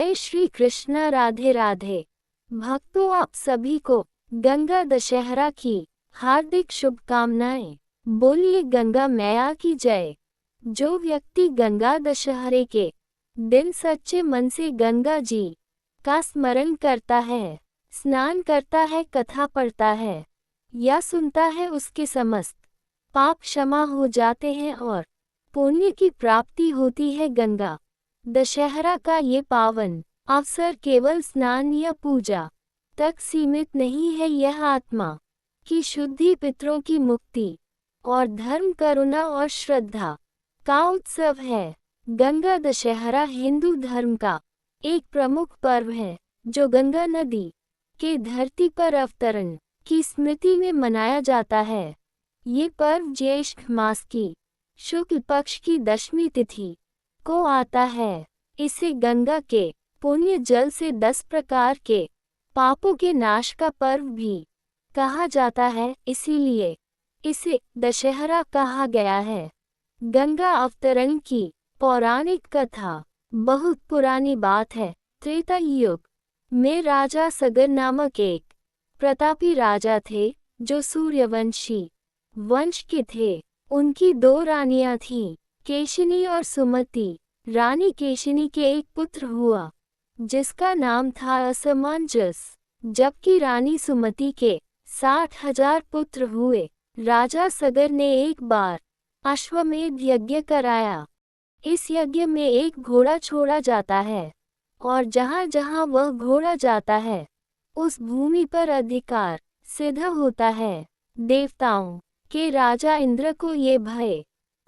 जय श्री कृष्ण। राधे राधे। भक्तों, आप सभी को गंगा दशहरा की हार्दिक शुभकामनाएं। बोलिए गंगा मैया की जय। जो व्यक्ति गंगा दशहरे के दिन सच्चे मन से गंगा जी का स्मरण करता है, स्नान करता है, कथा पढ़ता है या सुनता है, उसके समस्त पाप क्षमा हो जाते हैं और पुण्य की प्राप्ति होती है। गंगा दशहरा का ये पावन अवसर केवल स्नान या पूजा तक सीमित नहीं है। यह आत्मा की शुद्धि, पितरों की मुक्ति और धर्म, करुणा और श्रद्धा का उत्सव है। गंगा दशहरा हिंदू धर्म का एक प्रमुख पर्व है जो गंगा नदी के धरती पर अवतरण की स्मृति में मनाया जाता है। ये पर्व ज्येष्ठ मास की शुक्ल पक्ष की दशमी तिथि को आता है। इसे गंगा के पुण्य जल से 10 प्रकार के पापों के नाश का पर्व भी कहा जाता है, इसीलिए इसे दशहरा कहा गया है। गंगा अवतरण की पौराणिक कथा बहुत पुरानी बात है। त्रेता युग में राजा सगर नामक एक प्रतापी राजा थे जो सूर्यवंशी वंश के थे। उनकी 2 रानियां थीं, केशिनी और सुमति। रानी केशिनी के एक पुत्र हुआ जिसका नाम था असमंजस, जबकि रानी सुमति के 60,000 पुत्र हुए। राजा सगर ने एक बार अश्वमेध यज्ञ कराया। इस यज्ञ में एक घोड़ा छोड़ा जाता है और जहाँ जहाँ वह घोड़ा जाता है उस भूमि पर अधिकार सिद्ध होता है। देवताओं के राजा इंद्र को ये भय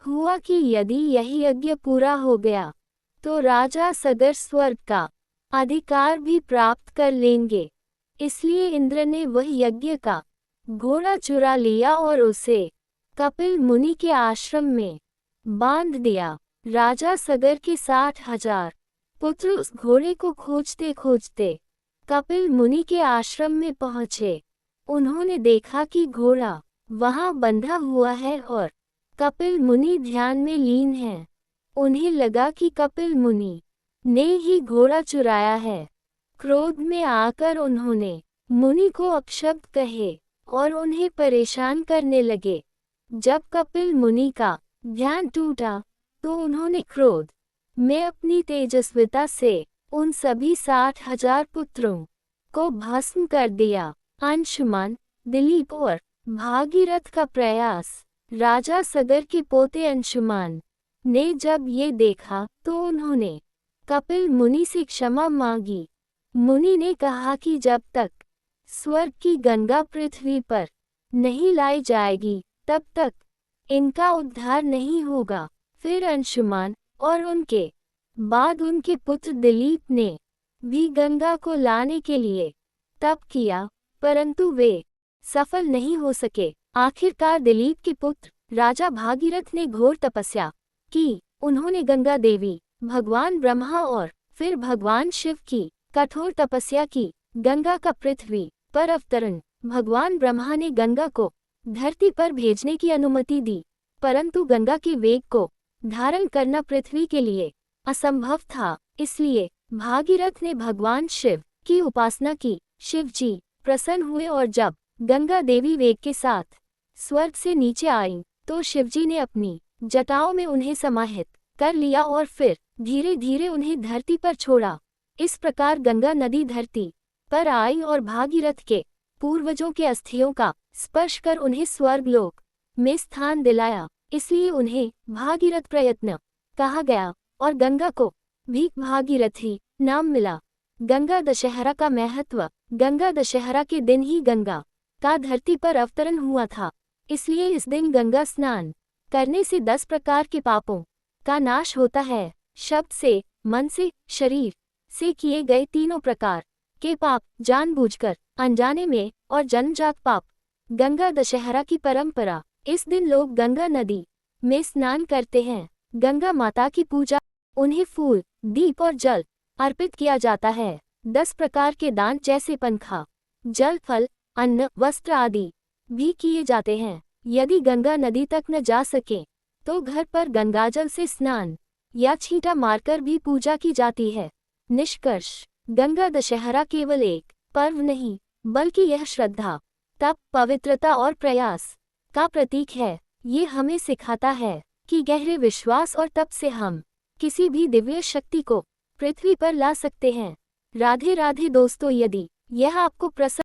हुआ कि यदि यही यज्ञ पूरा हो गया तो राजा सगर स्वर्ग का अधिकार भी प्राप्त कर लेंगे। इसलिए इंद्र ने वह यज्ञ का घोड़ा चुरा लिया और उसे कपिल मुनि के आश्रम में बांध दिया। राजा सगर के 60,000 पुत्र उस घोड़े को खोजते खोजते कपिल मुनि के आश्रम में पहुँचे। उन्होंने देखा कि घोड़ा वहां बंधा हुआ है और कपिल मुनि ध्यान में लीन हैं। उन्हें लगा कि कपिल मुनि ने ही घोड़ा चुराया है। क्रोध में आकर उन्होंने मुनि को अपशब्द कहे और उन्हें परेशान करने लगे। जब कपिल मुनि का ध्यान टूटा तो उन्होंने क्रोध में अपनी तेजस्विता से उन सभी 60,000 पुत्रों को भस्म कर दिया। अंशुमान, दिलीप और भागीरथ का प्रयास। राजा सगर के पोते अंशुमान ने जब ये देखा तो उन्होंने कपिल मुनि से क्षमा मांगी। मुनि ने कहा कि जब तक स्वर्ग की गंगा पृथ्वी पर नहीं लाई जाएगी तब तक इनका उद्धार नहीं होगा। फिर अंशुमान और उनके बाद उनके पुत्र दिलीप ने भी गंगा को लाने के लिए तप किया, परंतु वे सफल नहीं हो सके। आखिरकार दिलीप के पुत्र राजा भागीरथ ने घोर तपस्या की। उन्होंने गंगा देवी, भगवान ब्रह्मा और फिर भगवान शिव की कठोर तपस्या की। गंगा का पृथ्वी पर अवतरण। भगवान ब्रह्मा ने गंगा को धरती पर भेजने की अनुमति दी, परंतु गंगा के वेग को धारण करना पृथ्वी के लिए असंभव था। इसलिए भागीरथ ने भगवान शिव की उपासना की। शिव जी प्रसन्न हुए और जब गंगा देवी वेग के साथ स्वर्ग से नीचे आईं तो शिवजी ने अपनी जटाओं में उन्हें समाहित कर लिया और फिर धीरे धीरे उन्हें धरती पर छोड़ा। इस प्रकार गंगा नदी धरती पर आई और भागीरथ के पूर्वजों के अस्थियों का स्पर्श कर उन्हें स्वर्ग लोक में स्थान दिलाया। इसलिए उन्हें भागीरथ प्रयत्न कहा गया और गंगा को भी भागीरथी नाम मिला। गंगा दशहरा का महत्व। गंगा दशहरा के दिन ही गंगा का धरती पर अवतरण हुआ था, इसलिए इस दिन गंगा स्नान करने से 10 प्रकार के पापों का नाश होता है। शब्द से, मन से, शरीर से किए गए तीनों प्रकार के पाप, जानबूझकर, अनजाने में और जन्मजात पाप। गंगा दशहरा की परंपरा। इस दिन लोग गंगा नदी में स्नान करते हैं। गंगा माता की पूजा, उन्हें फूल, दीप और जल अर्पित किया जाता है। 10 प्रकार के दान जैसे पंखा, जल, फल, अन्न, वस्त्र आदि भी किए जाते हैं। यदि गंगा नदी तक न जा सके तो घर पर गंगाजल से स्नान या छींटा मारकर भी पूजा की जाती है। निष्कर्ष, गंगा दशहरा केवल एक पर्व नहीं, बल्कि यह श्रद्धा, तप, पवित्रता और प्रयास का प्रतीक है। ये हमें सिखाता है कि गहरे विश्वास और तप से हम किसी भी दिव्य शक्ति को पृथ्वी पर ला सकते हैं। राधे राधे दोस्तों, यदि यह आपको